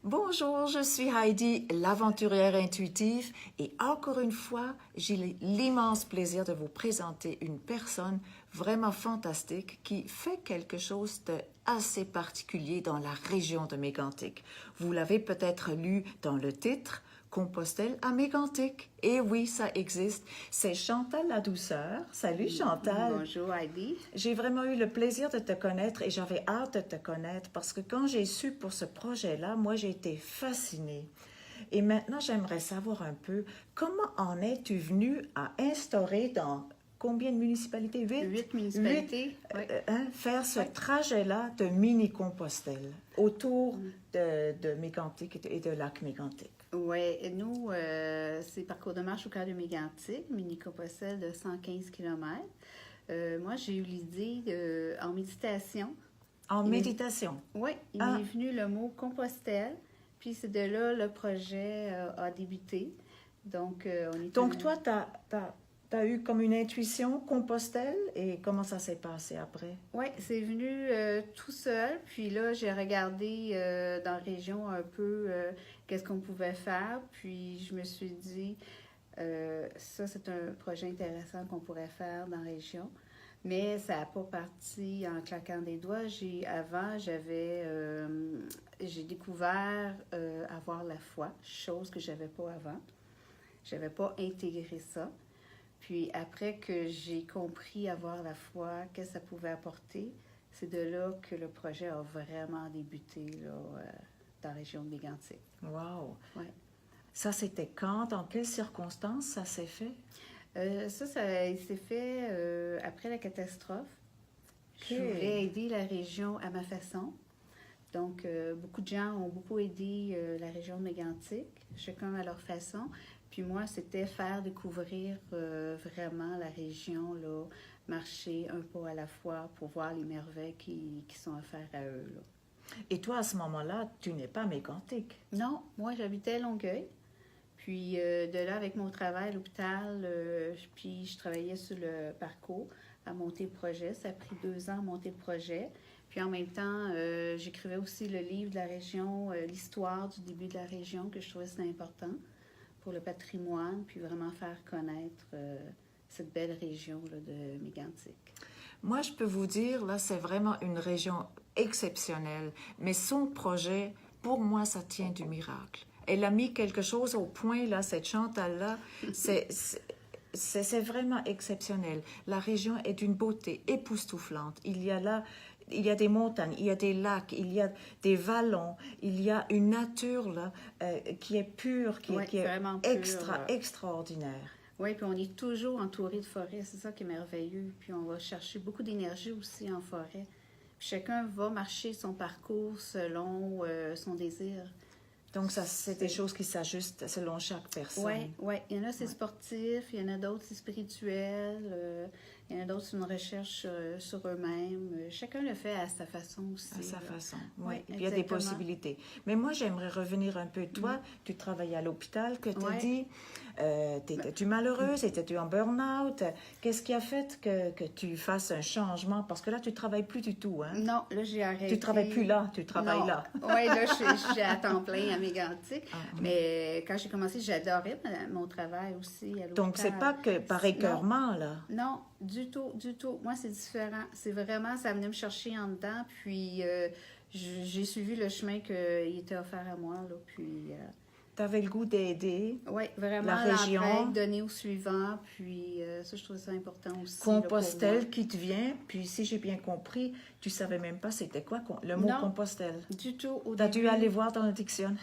Bonjour, je suis Heidi, l'aventurière intuitive, et encore une fois, j'ai l'immense plaisir de vous présenter une personne vraiment fantastique qui fait quelque chose de assez particulier dans la région de Mégantic. Vous l'avez peut-être lu dans le titre, Compostelle à Mégantic. Et oui, ça existe. C'est Chantal la douceur. Salut Chantal. Bonjour Heidi. J'ai vraiment eu le plaisir de te connaître et j'avais hâte de te connaître parce que quand j'ai su pour ce projet-là, moi j'ai été fascinée. Et maintenant, j'aimerais savoir un peu comment en es-tu venue à instaurer dans combien de municipalités? 8 municipalités. Oui. Faire ce Oui. trajet-là de mini-Compostelle autour de Mégantic et de lac Mégantic. Oui, nous, c'est parcours de marche au cœur de Mégantic, mini-Compostelle de 115 km. Moi, j'ai eu l'idée en méditation. En méditation? Oui, il m'est venu le mot Compostelle, puis c'est de là le projet a débuté. Donc, toi, t'as eu comme une intuition Compostelle et comment ça s'est passé après? Oui, c'est venu tout seul. Puis là, j'ai regardé dans la région un peu qu'est-ce qu'on pouvait faire. Puis je me suis dit, ça, c'est un projet intéressant qu'on pourrait faire dans la région. Mais ça n'a pas parti en claquant des doigts. J'ai découvert avoir la foi, chose que je n'avais pas avant. Je n'avais pas intégré ça. Puis après que j'ai compris avoir la foi, qu'est-ce que ça pouvait apporter, c'est de là que le projet a vraiment débuté là, dans la région de Mégantic. Wow! Ouais. Ça, c'était quand? Dans quelles circonstances ça s'est fait? Il s'est fait après la catastrophe. Je voulais aider la région à ma façon. Donc, beaucoup de gens ont beaucoup aidé la région de Mégantic, chacun à leur façon. Puis moi, c'était faire découvrir vraiment la région, là, marcher un pas à la fois pour voir les merveilles qui sont offertes à eux. Là. Et toi, à ce moment-là, tu n'es pas Mégantic? Non, moi, j'habitais à Longueuil. Puis de là, avec mon travail à l'hôpital, puis je travaillais sur le parcours à monter le projet. Ça a pris 2 ans à monter le projet. Puis en même temps, j'écrivais aussi le livre de la région, l'histoire du début de la région, que je trouvais c'était important pour le patrimoine, puis vraiment faire connaître cette belle région là, de Mégantic. Moi, je peux vous dire, là, c'est vraiment une région exceptionnelle. Mais son projet, pour moi, ça tient du miracle. Elle a mis quelque chose au point, là, cette Chantal-là. C'est vraiment exceptionnel. La région est d'une beauté époustouflante. Il y a des montagnes, il y a des lacs, il y a des vallons, il y a une nature là, qui est pure, qui est extraordinaire. Oui, puis on est toujours entouré de forêts, c'est ça qui est merveilleux. Puis on va chercher beaucoup d'énergie aussi en forêt. Puis chacun va marcher son parcours selon son désir. Donc, c'est des choses qui s'ajustent selon chaque personne. Oui, oui. Il y en a, c'est sportif, il y en a d'autres, c'est spirituel, il y en a d'autres, c'est une recherche sur eux-mêmes. Chacun le fait à sa façon aussi. À sa façon, oui. Oui, il y a des possibilités. Mais moi, j'aimerais revenir un peu. Toi, tu travaillais à l'hôpital, que tu as dit. Étais-tu malheureuse? Étais-tu en burn-out? Qu'est-ce qui a fait que tu fasses un changement? Parce que là, tu ne travailles plus du tout, hein? Non, là, j'ai arrêté. Tu ne travailles plus là, tu travailles là. Oui, là, je suis à temps plein à Mégantic. Mais quand j'ai commencé, j'adorais mon travail aussi à l'hôpital. Donc, c'est pas que par écœurement, là? Non, du tout, du tout. Moi, c'est différent. C'est vraiment, ça venait me chercher en dedans, puis j'ai suivi le chemin qui était offert à moi, là, puis... Tu avais le goût d'aider vraiment, la région. Donner au suivant, puis ça, je trouve ça important aussi. Compostelle là, qui te vient, puis si j'ai bien compris, tu savais même pas c'était quoi le mot Compostelle. Du tout. Tu as dû aller voir dans le dictionnaire.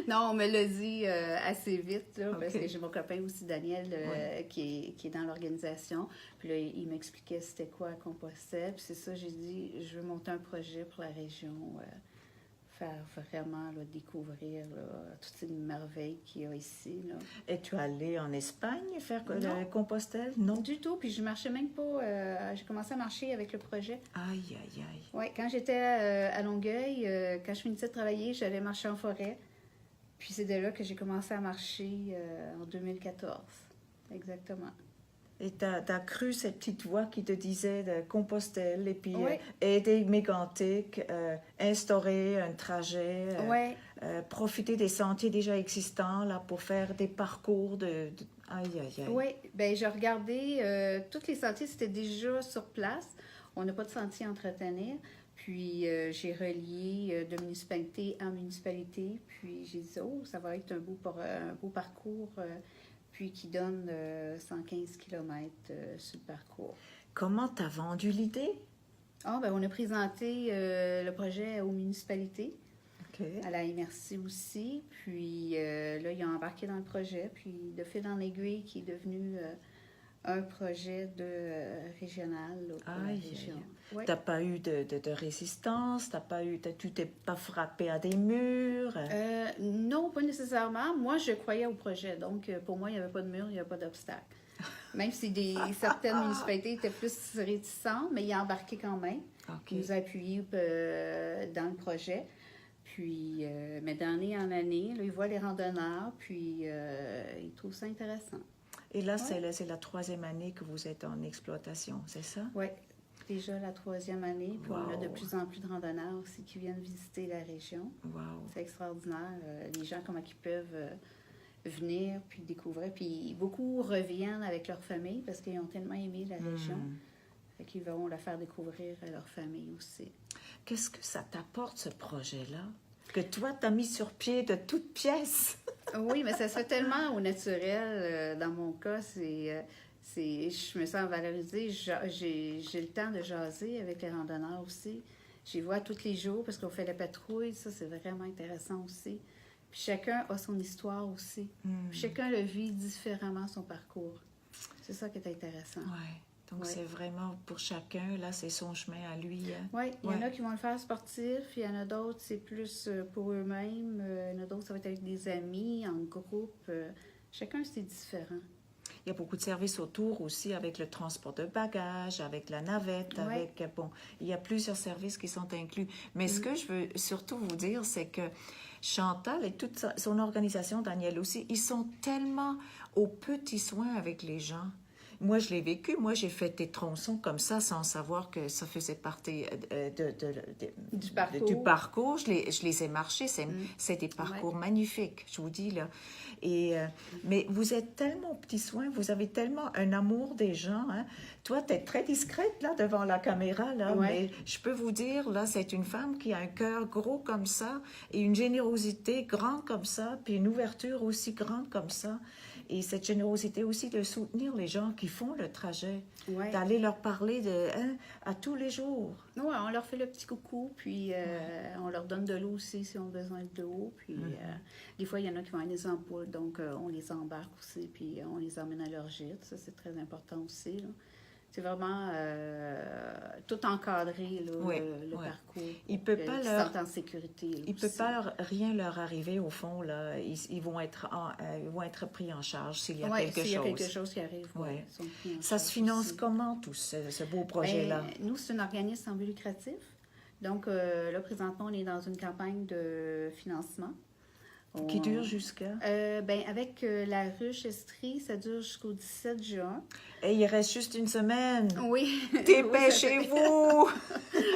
Non, on me l'a dit assez vite, là, parce que j'ai mon copain aussi, Daniel, qui est dans l'organisation. Puis là, il m'expliquait c'était quoi Compostelle. Puis c'est ça, j'ai dit, je veux monter un projet pour la région. Faire vraiment là, découvrir là, toutes ces merveilles qu'il y a ici. Là. Es-tu allée en Espagne faire Compostelle? Non. Du tout, puis je marchais même pas. J'ai commencé à marcher avec le projet. Aïe, aïe, aïe. Oui, quand j'étais à Longueuil, quand je finissais de travailler, j'allais marcher en forêt. Puis c'est de là que j'ai commencé à marcher en 2014. Exactement. Et tu as cru cette petite voix qui te disait de Compostelle et puis Oui. aider Mégantic, instaurer un trajet, Oui. profiter des sentiers déjà existants là, pour faire des parcours Aïe, aïe, aïe. Oui, bien, j'ai regardé, tous les sentiers, c'était déjà sur place. On n'a pas de sentier à entretenir. Puis, j'ai relié de municipalité en municipalité. Puis, j'ai dit, oh, ça va être un beau parcours, puis qui donne 115 km sur le parcours. Comment tu as vendu l'idée? Ah, ben, on a présenté le projet aux municipalités. Okay. À la MRC aussi. Puis là, ils ont embarqué dans le projet. Puis de fil en aiguille, qui est devenu un projet régional là, pour la région. Ouais. Tu n'as pas eu de résistance? Tu t'es pas frappé à des murs? Non, pas nécessairement. Moi, je croyais au projet. Donc, pour moi, il n'y avait pas de mur, il n'y avait pas d'obstacle. Même si certaines municipalités étaient plus réticentes, mais ils ont embarqué quand même. Okay. Ils nous ont appuyés dans le projet. Puis, mais d'année en année, là, ils voient les randonneurs, puis ils trouvent ça intéressant. Et là, c'est la 3e année que vous êtes en exploitation, c'est ça? Oui, déjà la 3e année. Puis wow. On a de plus en plus de randonneurs aussi qui viennent visiter la région. Wow. C'est extraordinaire. Les gens, comment ils peuvent venir, puis découvrir. Puis beaucoup reviennent avec leur famille parce qu'ils ont tellement aimé la région. Fait qu'ils vont la faire découvrir à leur famille aussi. Qu'est-ce que ça t'apporte, ce projet-là? Que toi, tu as mis sur pied de toutes pièces. Oui, mais ça se fait tellement au naturel. Dans mon cas, je me sens valorisée. J'ai le temps de jaser avec les randonneurs aussi. J'y vois tous les jours parce qu'on fait la patrouille. Ça, c'est vraiment intéressant aussi. Puis chacun a son histoire aussi. Puis chacun le vit différemment, son parcours. C'est ça qui est intéressant. Oui. Donc, c'est vraiment pour chacun, là, c'est son chemin à lui. Hein? Oui, il y en a qui vont le faire sportif, il y en a d'autres, c'est plus pour eux-mêmes, il y en a d'autres, ça va être avec des amis, en groupe. Chacun, c'est différent. Il y a beaucoup de services autour aussi, avec le transport de bagages, avec la navette, il y a plusieurs services qui sont inclus. Mais ce que je veux surtout vous dire, c'est que Chantal et toute son organisation, Daniel aussi, ils sont tellement aux petits soins avec les gens. Moi, je l'ai vécu. Moi, j'ai fait des tronçons comme ça sans savoir que ça faisait partie du parcours. Je les ai marchés. C'est des parcours magnifiques, je vous dis, là. Mais vous êtes tellement aux petits soins, vous avez tellement un amour des gens. Hein. Toi, tu es très discrète, là, devant la caméra, là. Mais je peux vous dire, là, c'est une femme qui a un cœur gros comme ça et une générosité grande comme ça, puis une ouverture aussi grande comme ça. Et cette générosité aussi de soutenir les gens qui font le trajet, d'aller leur parler à tous les jours. Oui, on leur fait le petit coucou, puis on leur donne de l'eau aussi si on a besoin de l'eau. Puis des fois, il y en a qui vont avoir des ampoules, donc on les embarque aussi, puis on les emmène à leur gîte. Ça, c'est très important aussi, là. C'est vraiment tout encadré, là, le parcours. Il peut pas leur... en sécurité. Là, il ne peut pas rien leur arriver, au fond. Là. Ils vont être pris en charge s'il y a quelque chose. S'il y a quelque chose qui arrive, ils sont pris en ça se finance aussi. Comment, tout ce beau projet-là? Nous, c'est un organisme sans but lucratif. Donc, là, présentement, on est dans une campagne de financement. Qui dure jusqu'à? Avec la ruche Estrie, ça dure jusqu'au 17 juin. Et il reste juste une semaine. Oui. Dépêchez-vous!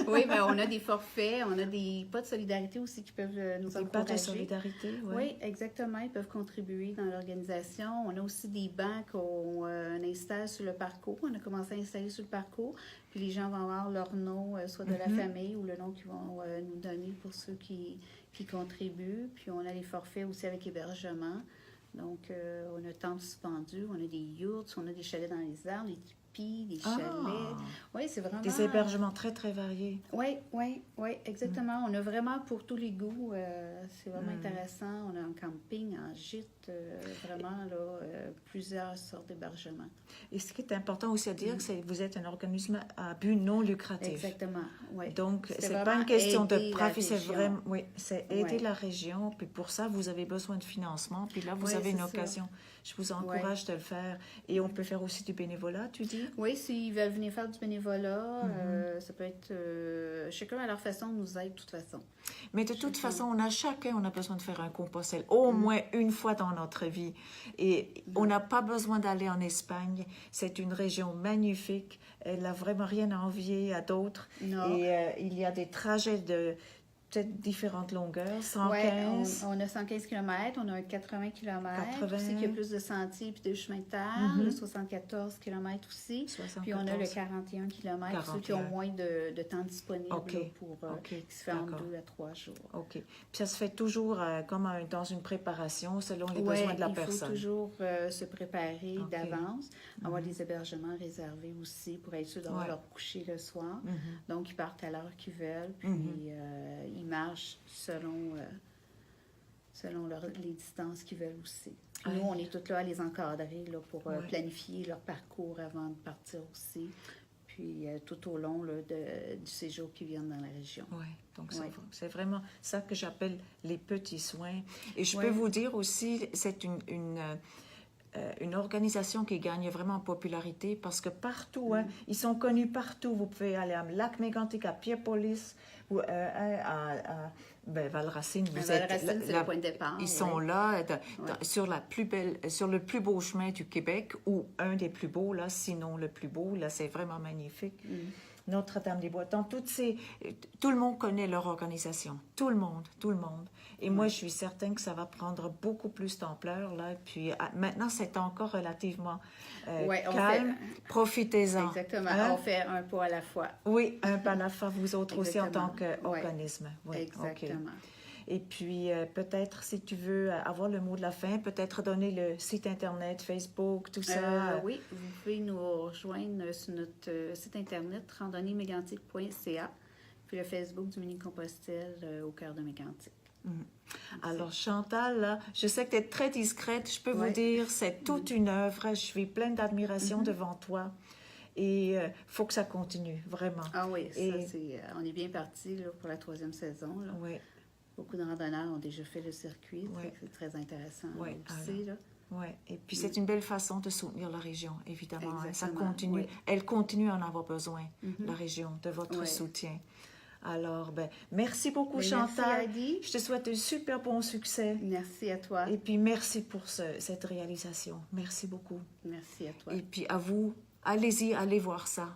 Oui, mais on a des forfaits, on a des pas de solidarité aussi qui peuvent nous encourager. Des pas de solidarité, oui, exactement. Ils peuvent contribuer dans l'organisation. On a aussi des bancs qu'on installe sur le parcours. On a commencé à installer sur le parcours. Puis les gens vont avoir leur nom, soit de la famille ou le nom qu'ils vont nous donner pour ceux qui contribuent. Puis on a les forfaits aussi avec hébergement. Donc, on a tentes suspendues, on a des yurts, on a des chalets dans les arbres, des tipis, des chalets. Oui, c'est vraiment... Des hébergements très, très variés. Oui, exactement. On a vraiment pour tous les goûts. C'est vraiment intéressant. On a un camping, un gîte, vraiment, là, plusieurs sortes d'hébergements. Et ce qui est important aussi à dire, c'est que vous êtes un organisme à but non lucratif. Exactement, oui. Donc, c'est pas une question de profit, c'est vraiment... Oui, c'est aider la région. Puis pour ça, vous avez besoin de financement. Puis là, vous avez une occasion. Je vous encourage de le faire. Et on peut faire aussi du bénévolat, tu dis? aussi? Oui, s'ils veulent venir faire du bénévolat, ça peut être... chacun à leur façon nous aide de toute façon. Mais de toute façon, chacun on a besoin de faire un compostel au moins une fois dans notre vie. Et on n'a pas besoin d'aller en Espagne. C'est une région magnifique. Elle n'a vraiment rien à envier à d'autres. Non. Et il y a des trajets de peut-être différentes longueurs, 115. Oui, on a 115 km, on a un 80 km. 80. Aussi qu'il y a plus de sentiers puis de chemins de terre. Le 74 km aussi. 74. Puis on a le 41 km, 41. ceux qui ont moins de temps disponible OK. là, pour OK. qui se fait en D'accord. 2 à 3 jours. OK. Puis ça se fait toujours dans une préparation selon les Ouais, besoins de la il personne. faut toujours se préparer OK. d'avance, avoir des hébergements réservés aussi pour être sûr d'avoir Ouais. leur coucher le soir. Mhm. Donc, ils partent à l'heure qu'ils veulent, puis ils marchent selon les distances qu'ils veulent aussi. Puis nous, on est tous là à les encadrer là, pour Ouais. planifier leur parcours avant de partir aussi. Puis tout au long là, du séjour qu'ils viennent dans la région. Oui, donc Ouais. c'est vraiment ça que j'appelle les petits soins. Et je Ouais. peux vous dire aussi, c'est une organisation qui gagne vraiment en popularité parce que partout, hein, ils sont connus partout. Vous pouvez aller à Lac-Mégantic, à Pierrepolis, ou à Valracine. Valracine, c'est le point de départ. Ils sont là sur le plus beau chemin du Québec, ou un des plus beaux, là, sinon le plus beau. Là, c'est vraiment magnifique. Notre-Dame-des-Bois. Donc, tout le monde connaît leur organisation. Tout le monde. Et moi, je suis certaine que ça va prendre beaucoup plus d'ampleur, là. Puis maintenant, c'est encore relativement calme. Profitez-en. Exactement. Hein? On fait un pas à la fois. Oui, un pas à la fois, vous autres aussi, en tant Exactement. qu'organisme. Oui, Exactement. OK. Et puis, peut-être, si tu veux avoir le mot de la fin, peut-être donner le site Internet, Facebook, tout ça. Oui, vous pouvez nous rejoindre sur notre site Internet, randonnéemégantic.ca, puis le Facebook du Mini-Compostelle au cœur de Mégantic. Alors, Chantal, là, je sais que tu es très discrète. Je peux vous dire, c'est toute une œuvre. Je suis pleine d'admiration devant toi. Et il faut que ça continue, vraiment. Ah oui, Et... ça, on est bien parti là, pour la 3e saison. Là. Oui. Beaucoup de randonneurs ont déjà fait le circuit. Ouais. C'est très intéressant Ouais, aussi. Là. Oui, et puis c'est une belle façon de soutenir la région, évidemment. Hein. Ça Exactement, continue. oui. Elle continue à en avoir besoin, la région, de votre soutien. Alors, merci beaucoup, Chantal. Merci, Heidi. Je te souhaite un super bon succès. Merci à toi. Et puis, merci pour cette réalisation. Merci beaucoup. Merci à toi. Et puis, à vous, allez-y, allez voir ça.